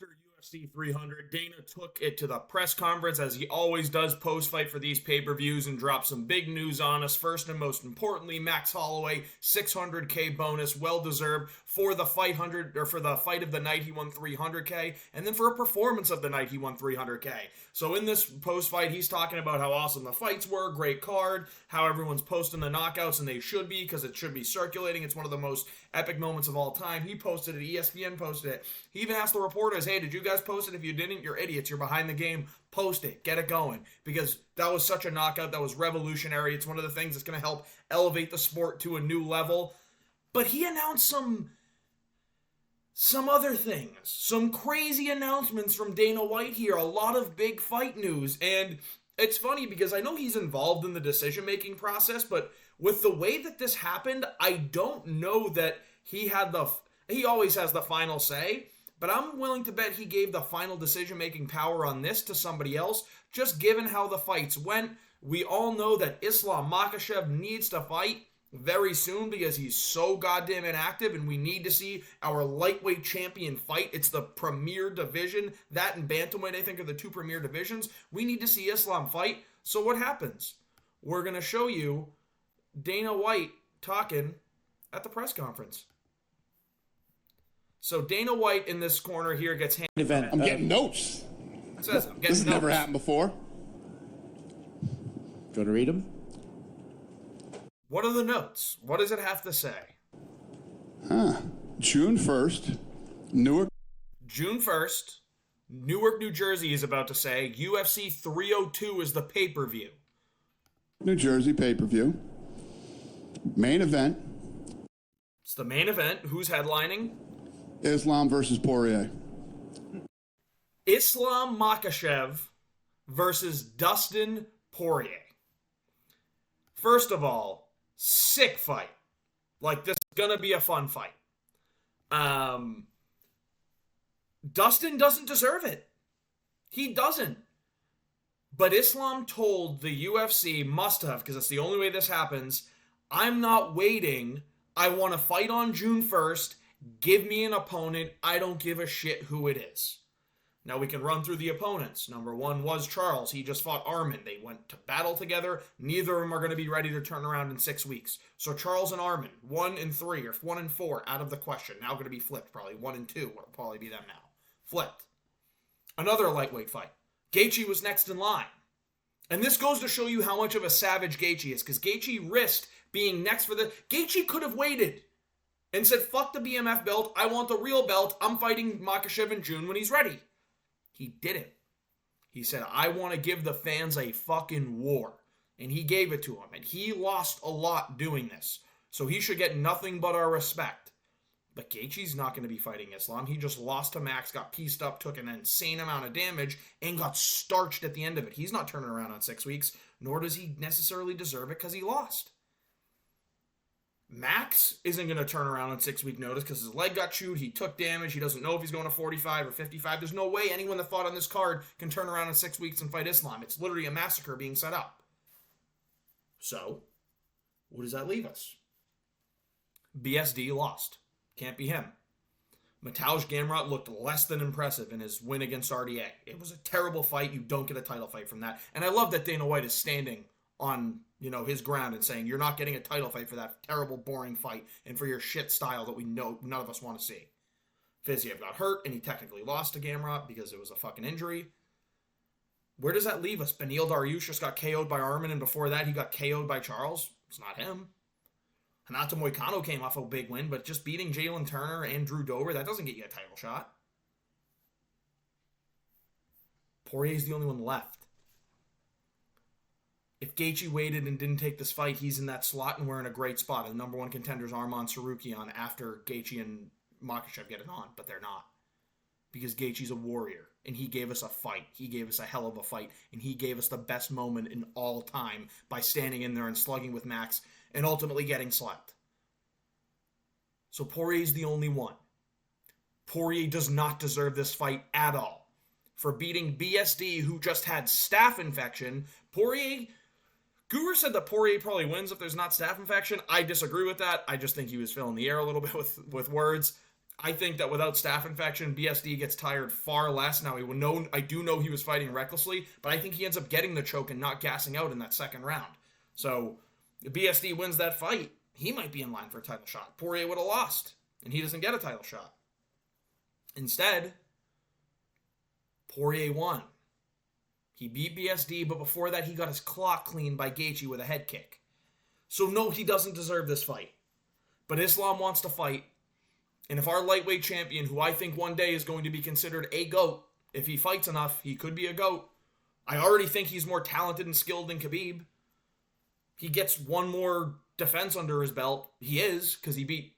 After UFC 300, Dana took it to the press conference as he always does post-fight for these pay-per-views and dropped some big news on us. First and most importantly, Max Holloway, $600K bonus, well-deserved for the fight of the night he won $300K, and then for a performance of the night he won $300K. So in this post-fight, he's talking about how awesome the fights were, great card, how everyone's posting the knockouts, and they should be because it should be circulating. It's one of the most epic moments of all time. He posted it, ESPN posted it. He even asked the reporters, hey, did you guys post it? If you didn't, you're idiots. You're behind the game. Post it. Get it going. Because that was such a knockout. That was revolutionary. It's one of the things that's going to help elevate the sport to a new level. But he announced some other things. Some crazy announcements from Dana White here. A lot of big fight news. And it's funny because I know he's involved in the decision-making process, but with the way that this happened, I don't know that he always has the final say, but I'm willing to bet he gave the final decision-making power on this to somebody else, just given how the fights went. We all know that Islam Makhachev needs to fight very soon because he's so goddamn inactive, and we need to see our lightweight champion fight. It's the premier division. That and bantamweight, I think, are the two premier divisions. We need to see Islam fight. So what happens? We're going to show you Dana White talking at the press conference. So Dana White in this corner here gets handed event. I'm getting notes. Says I'm getting This has notes. never happened before. Do you want to read them? What are the notes? What does it have to say? June 1st, Newark. June 1st, Newark, New Jersey is about to say UFC 302 is the pay-per-view. New Jersey pay-per-view. Main event, It's the main event. Who's headlining? Islam versus Poirier. Islam Makhachev versus Dustin Poirier. First of all, sick fight. Like, this is gonna be a fun fight. Dustin doesn't deserve it. He doesn't. But Islam told the UFC, must have, because it's the only way this happens, I'm not waiting. I want to fight on June 1st. Give me an opponent. I don't give a shit who it is. Now we can run through the opponents. Number one was Charles. He just fought Armin. They went to battle together. Neither of them are going to be ready to turn around in 6 weeks. So Charles and Armin, 1 and 3 or 1 and 4 out of the question. Now going to be flipped. Probably 1 and 2 will probably be them now. Flipped. Another lightweight fight. Gaethje was next in line. And this goes to show you how much of a savage Gaethje is, because Gaethje risked being next for the... Gaethje could have waited and said, fuck the BMF belt, I want the real belt, I'm fighting Makhachev in June when he's ready. He didn't. He said, I want to give the fans a fucking war. And he gave it to him. And he lost a lot doing this. So he should get nothing but our respect. But Gaethje's not going to be fighting Islam. He just lost to Max, got pieced up, took an insane amount of damage, and got starched at the end of it. He's not turning around on 6 weeks, nor does he necessarily deserve it because he lost. Max isn't going to turn around on 6 week notice because his leg got chewed, he took damage, he doesn't know if he's going to 45 or 55. There's no way anyone that fought on this card can turn around in 6 weeks and fight Islam. It's literally a massacre being set up. So, what does that leave us? BSD lost. Can't be him. Mateusz Gamrot looked less than impressive in his win against RDA. It was a terrible fight. You don't get a title fight from that. And I love that Dana White is standing on, his ground and saying, you're not getting a title fight for that terrible, boring fight and for your shit style that we know none of us want to see. Fiziev got hurt, and he technically lost to Gamrot because it was a fucking injury. Where does that leave us? Beneil Dariush just got KO'd by Armin, and before that he got KO'd by Charles. It's not him. Renato Moicano came off a big win, but just beating Jalen Turner and Drew Dober, that doesn't get you a title shot. Poirier's the only one left. If Gaethje waited and didn't take this fight, he's in that slot, and we're in a great spot. The number one contenders Arman Sarukian after Gaethje and Makhachev get it on, but they're not. Because Gaethje's a warrior, and he gave us a fight. He gave us a hell of a fight, and he gave us the best moment in all time by standing in there and slugging with Max and ultimately getting slapped. So Poirier's the only one. Poirier does not deserve this fight at all. For beating BSD, who just had staph infection, Guru said that Poirier probably wins if there's not staph infection. I disagree with that. I just think he was filling the air a little bit with words. I think that without staph infection, BSD gets tired far less. Now, I do know he was fighting recklessly, but I think he ends up getting the choke and not gassing out in that second round. So, if BSD wins that fight, he might be in line for a title shot. Poirier would have lost, and he doesn't get a title shot. Instead, Poirier won. He beat BSD, but before that, he got his clock cleaned by Gaethje with a head kick. So, no, he doesn't deserve this fight. But Islam wants to fight. And if our lightweight champion, who I think one day is going to be considered a GOAT, if he fights enough, he could be a GOAT. I already think he's more talented and skilled than Khabib. He gets one more defense under his belt. He is, because he beat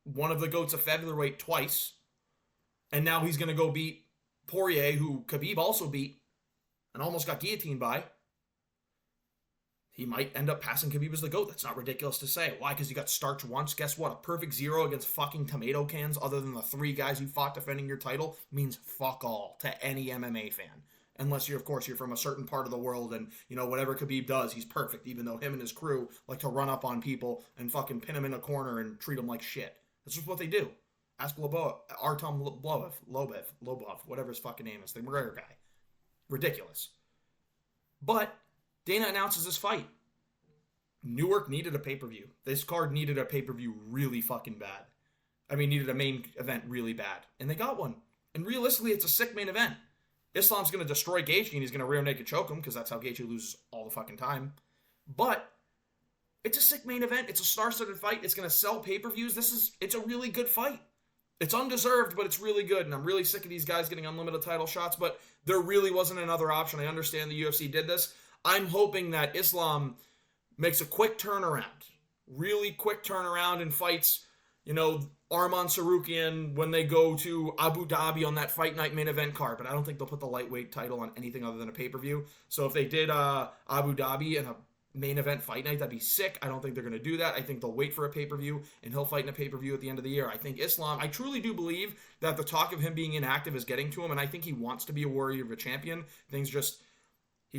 one of the GOATs of featherweight twice. And now he's going to go beat Poirier, who Khabib also beat and almost got guillotined by. He might end up passing Khabib as the GOAT. That's not ridiculous to say. Why? Because he got starched once. Guess what? A perfect 0 against fucking tomato cans, other than the 3 guys you fought defending your title, means fuck all to any MMA fan. Unless you're from a certain part of the world and, whatever Khabib does, he's perfect, even though him and his crew like to run up on people and fucking pin him in a corner and treat them like shit. That's just what they do. Ask Artem Lobov, whatever his fucking name is, the McGregor guy. Ridiculous. But Dana announces this fight. Newark needed a pay-per-view. This card needed a pay-per-view really fucking bad. Needed a main event really bad. And they got one. And realistically, it's a sick main event. Islam's going to destroy Gaethje and he's going to rear naked choke him because that's how Gaethje loses all the fucking time. But it's a sick main event. It's a star-studded fight. It's going to sell pay-per-views. It's a really good fight. It's undeserved, but it's really good. And I'm really sick of these guys getting unlimited title shots, but there really wasn't another option. I understand the UFC did this. I'm hoping that Islam makes a quick turnaround. Really quick turnaround and fights, Arman Sarukian when they go to Abu Dhabi on that fight night main event card. But I don't think they'll put the lightweight title on anything other than a pay-per-view. So if they did Abu Dhabi and a main event fight night, that'd be sick. I don't think they're going to do that. I think they'll wait for a pay-per-view, and he'll fight in a pay-per-view at the end of the year. I think Islam, I truly do believe that the talk of him being inactive is getting to him, and I think he wants to be a warrior of a champion. He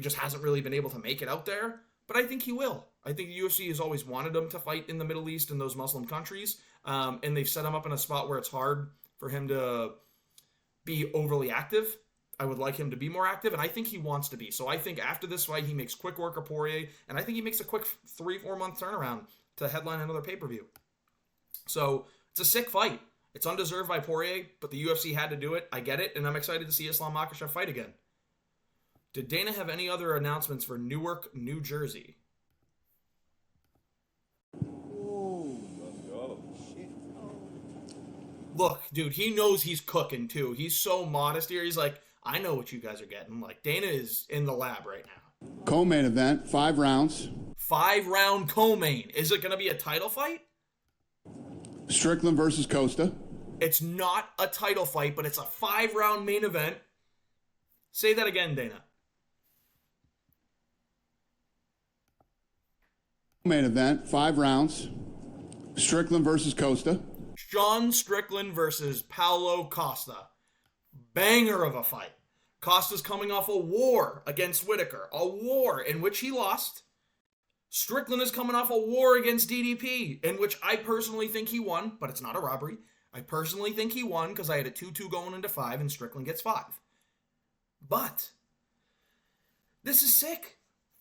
just hasn't really been able to make it out there, but I think he will. I think the UFC has always wanted him to fight in the Middle East and those Muslim countries, and they've set him up in a spot where it's hard for him to be overly active. I would like him to be more active, and I think he wants to be. So I think after this fight, he makes quick work of Poirier, and I think he makes a quick 3-4 month turnaround to headline another pay-per-view. So it's a sick fight. It's undeserved by Poirier, but the UFC had to do it. I get it, and I'm excited to see Islam Makhachev fight again. Did Dana have any other announcements for Newark, New Jersey? Look, dude, he knows he's cooking, too. He's so modest here. He's like, I know what you guys are getting. Like, Dana is in the lab right now. Co-main event, 5 rounds. 5-round co-main. Is it going to be a title fight? Strickland versus Costa. It's not a title fight, but it's a 5-round main event. Say that again, Dana. Main event, 5 rounds. Strickland versus Costa. Sean Strickland versus Paulo Costa. Banger of a fight. Costa's coming off a war against Whitaker. A war in which he lost. Strickland is coming off a war against DDP, in which I personally think he won, but it's not a robbery. I personally think he won because I had a 2-2 going into 5, and Strickland gets 5. But this is sick.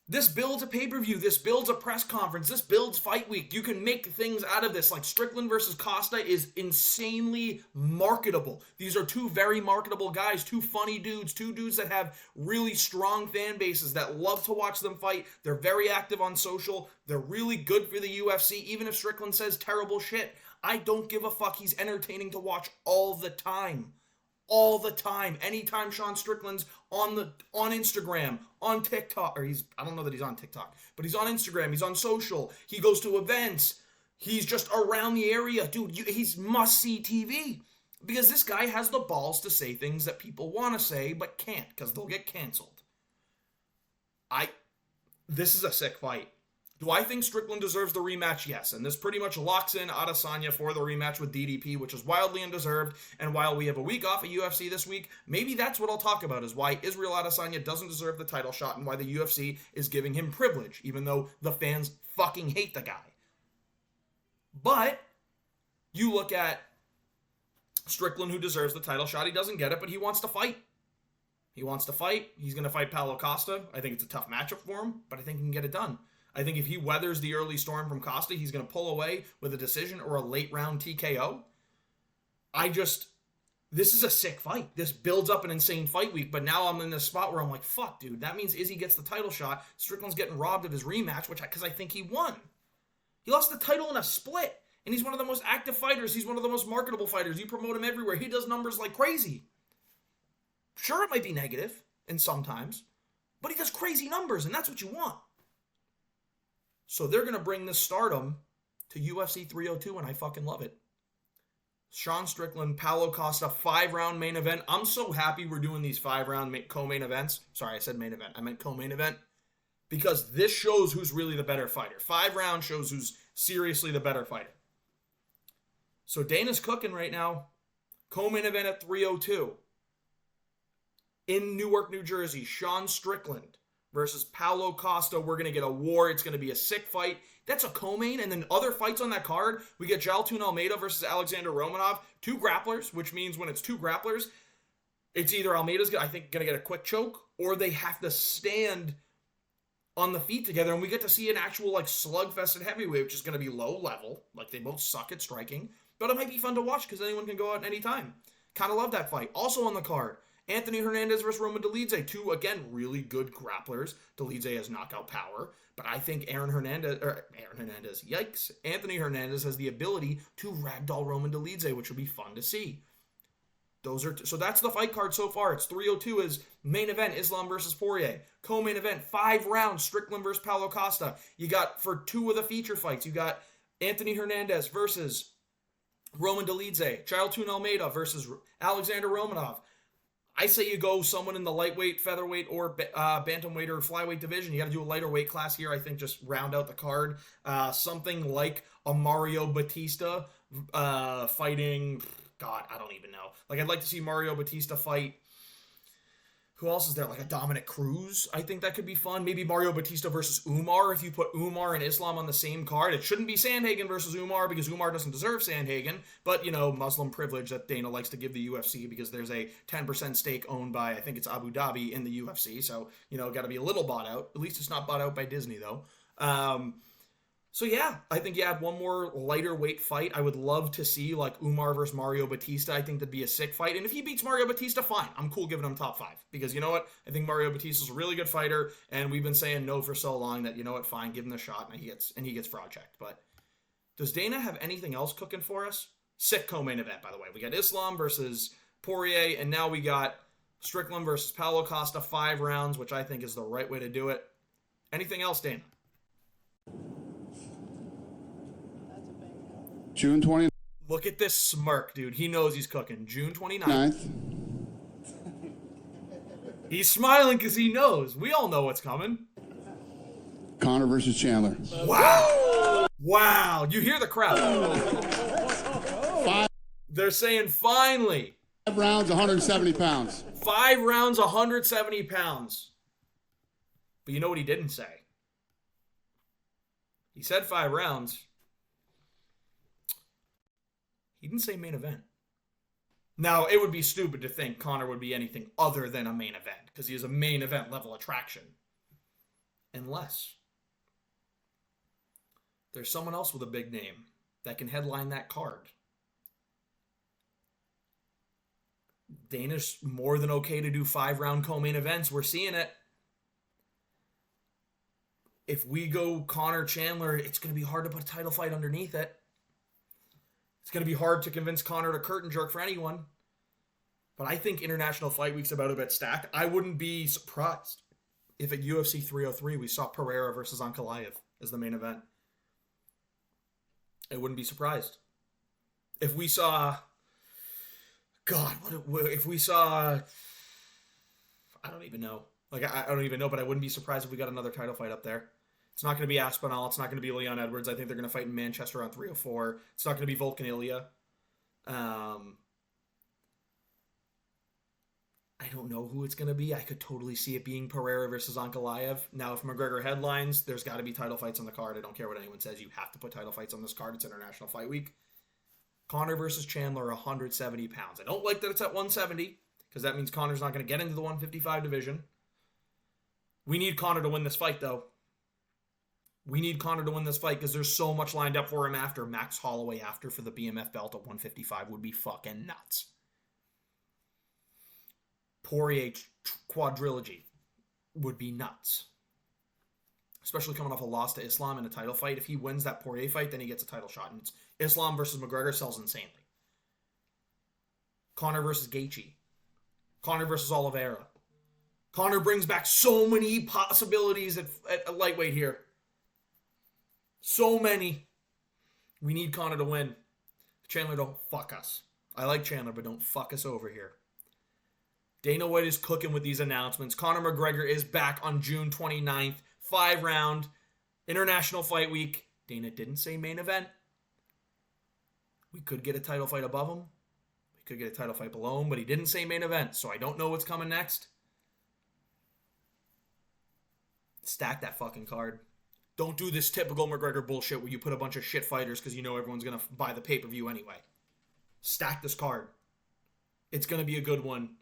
This builds a pay-per-view. This builds a press conference. This builds fight week. You can make things out of this. Like Strickland versus Costa is insanely marketable. These are 2 very marketable guys, 2 funny dudes, 2 dudes that have really strong fan bases that love to watch them fight. They're very active on social. They're really good for the UFC, even if Strickland says terrible shit. I don't give a fuck. He's entertaining to watch all the time. All the time. Anytime Sean Strickland's on Instagram, on TikTok, or I don't know that he's on TikTok, but he's on Instagram, he's on social, he goes to events, he's just around the area. Dude, he's must-see TV. Because this guy has the balls to say things that people want to say, but can't, because they'll get canceled. This is a sick fight. Do I think Strickland deserves the rematch? Yes. And this pretty much locks in Adesanya for the rematch with DDP, which is wildly undeserved. And while we have a week off of UFC this week, maybe that's what I'll talk about, is why Israel Adesanya doesn't deserve the title shot and why the UFC is giving him privilege, even though the fans fucking hate the guy. But you look at Strickland, who deserves the title shot, he doesn't get it, but he wants to fight. He wants to fight. He's going to fight Paulo Costa. I think it's a tough matchup for him, but I think he can get it done. I think if he weathers the early storm from Costa, he's going to pull away with a decision or a late round TKO. This is a sick fight. This builds up an insane fight week, but now I'm in this spot where I'm like, fuck, dude, that means Izzy gets the title shot. Strickland's getting robbed of his rematch, because I think he won. He lost the title in a split, and he's one of the most active fighters. He's one of the most marketable fighters. You promote him everywhere. He does numbers like crazy. Sure, it might be negative, and sometimes, but he does crazy numbers, and that's what you want. So they're going to bring this stardom to UFC 302, and I fucking love it. Sean Strickland, Paulo Costa, 5-round main event. I'm so happy we're doing these 5-round co-main events. Sorry, I said main event. I meant co-main event. Because this shows who's really the better fighter. 5 rounds shows who's seriously the better fighter. So Dana's cooking right now. Co-main event at 302. In Newark, New Jersey, Sean Strickland versus Paulo Costa. We're going to get a war. It's going to be a sick fight. That's a co-main. And then other fights on that card, we get Jaltun Almeida versus Alexander Romanov. 2 grapplers, which means when it's 2 grapplers, it's either Almeida's, I think, going to get a quick choke, or they have to stand on the feet together, and we get to see an actual, slugfest at heavyweight, which is going to be low level. They both suck at striking. But it might be fun to watch, because anyone can go out at any time. Kind of love that fight. Also on the card, Anthony Hernandez versus Roman Dolidze. 2, again, really good grapplers. Dolidze has knockout Power, but I think Anthony Hernandez has the ability to ragdoll Roman Dolidze, which will be fun to see. So that's the fight card so far. It's 302 is main event, Islam versus Poirier. Co-main event, 5 rounds, Strickland versus Paulo Costa. You got, for 2 of the feature fights, you got Anthony Hernandez versus Roman Dolidze. Jaltun Almeida versus Alexander Romanov. I say you go someone in the lightweight, featherweight, or bantamweight or flyweight division. You got to do a lighter weight class here, I think, just round out the card. Something like a Mario Batista fighting... God, I don't even know. I'd like to see Mario Batista fight. Who else is there? A Dominic Cruz. I think that could be fun. Maybe Mario Batista versus Umar. If you put Umar and Islam on the same card, it shouldn't be Sandhagen versus Umar because Umar doesn't deserve Sandhagen. But, Muslim privilege that Dana likes to give the UFC because there's a 10% stake owned by, I think it's Abu Dhabi in the UFC. So, got to be a little bought out. At least it's not bought out by Disney, though. So yeah, I think you add one more lighter weight fight. I would love to see Umar versus Mario Batista. I think that'd be a sick fight. And if he beats Mario Batista, fine. I'm cool giving him top 5. Because you know what? I think Mario Batista's a really good fighter. And we've been saying no for so long that, you know what, fine, give him the shot and he gets fraud checked. But does Dana have anything else cooking for us? Sick co-main event, by the way. We got Islam versus Poirier, and now we got Strickland versus Paulo Costa, 5 rounds, which I think is the right way to do it. Anything else, Dana? June 29th. Look at this smirk, dude. He knows he's cooking. June 29th. 9th. He's smiling because he knows. We all know what's coming. Conor versus Chandler. Wow. Wow. You hear the crowd. 5 They're saying finally. 5 rounds, 170 pounds. 5 rounds, 170 pounds. But you know what he didn't say? He said 5 rounds. He didn't say main event. Now, it would be stupid to think Conor would be anything other than a main event, because he is a main event level attraction. Unless there's someone else with a big name that can headline that card. Dana's more than okay to do 5-round co-main events. We're seeing it. If we go Conor Chandler, it's going to be hard to put a title fight underneath it. It's going to be hard to convince Conor to curtain jerk for anyone. But I think International Fight Week's about a bit stacked. I wouldn't be surprised if at UFC 303 we saw Pereira versus Ankalaev as the main event. I wouldn't be surprised. If we saw... God, if we saw... I don't even know. I don't even know, but I wouldn't be surprised if we got another title fight up there. It's not going to be Aspinall. It's not going to be Leon Edwards. I think they're going to fight in Manchester on 304. It's not going to be Volkan Ilya. I don't know who it's going to be. I could totally see it being Pereira versus Ankalaev. Now, if McGregor headlines, there's got to be title fights on the card. I don't care what anyone says. You have to put title fights on this card. It's International Fight Week. Conor versus Chandler, 170 pounds. I don't like that it's at 170 because that means Conor's not going to get into the 155 division. We need Conor to win this fight, though. We need Conor to win this fight because there's so much lined up for him after. Max Holloway after for the BMF belt at 155 would be fucking nuts. Poirier quadrilogy would be nuts. Especially coming off a loss to Islam in a title fight. If he wins that Poirier fight, then he gets a title shot. And it's Islam versus McGregor sells insanely. Conor versus Gaethje. Conor versus Oliveira. Conor brings back so many possibilities at lightweight here. So many. We need Conor to win. Chandler, don't fuck us. I like Chandler, but don't fuck us over here. Dana White is cooking with these announcements. Conor McGregor is back on June 29th. 5-round International Fight Week. Dana didn't say main event. We could get a title fight above him. We could get a title fight below him, but he didn't say main event, so I don't know what's coming next. Stack that fucking card. Don't do this typical McGregor bullshit where you put a bunch of shit fighters because you know everyone's going to buy the pay-per-view anyway. Stack this card. It's going to be a good one.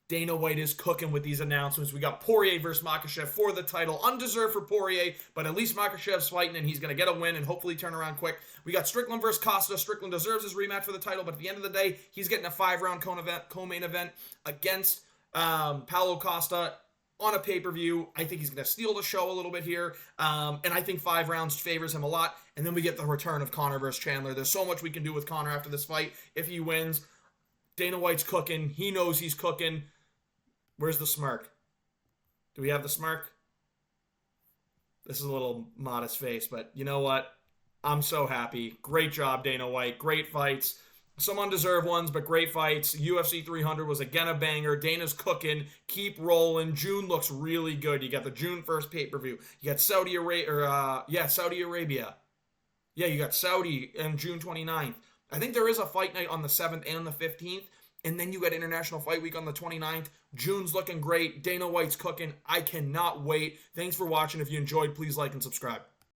Dana White is cooking with these announcements. We got Poirier versus Makhachev for the title. Undeserved for Poirier, but at least Makhachev's fighting and he's going to get a win and hopefully turn around quick. We got Strickland versus Costa. Strickland deserves his rematch for the title, but at the end of the day, he's getting a 5-round co-main event against Paulo Costa on a pay-per-view. I think he's going to steal the show a little bit here, and I think 5 rounds favors him a lot. And then we get the return of Conor versus Chandler. There's so much we can do with Conor after this fight. If he wins, Dana White's cooking. He knows he's cooking. Where's the smirk? Do we have the smirk? This is a little modest face, but you know what? I'm so happy. Great job, Dana White. Great fights. Some undeserved ones, but great fights. UFC 300 was again a banger. Dana's cooking. Keep rolling. June looks really good. You got the June 1st pay-per-view. You got Saudi Arabia. Saudi Arabia. Yeah, you got Saudi on June 29th. I think there is a fight night on the 7th and the 15th. And then you got International Fight Week on the 29th. June's looking great. Dana White's cooking. I cannot wait. Thanks for watching. If you enjoyed, please like and subscribe.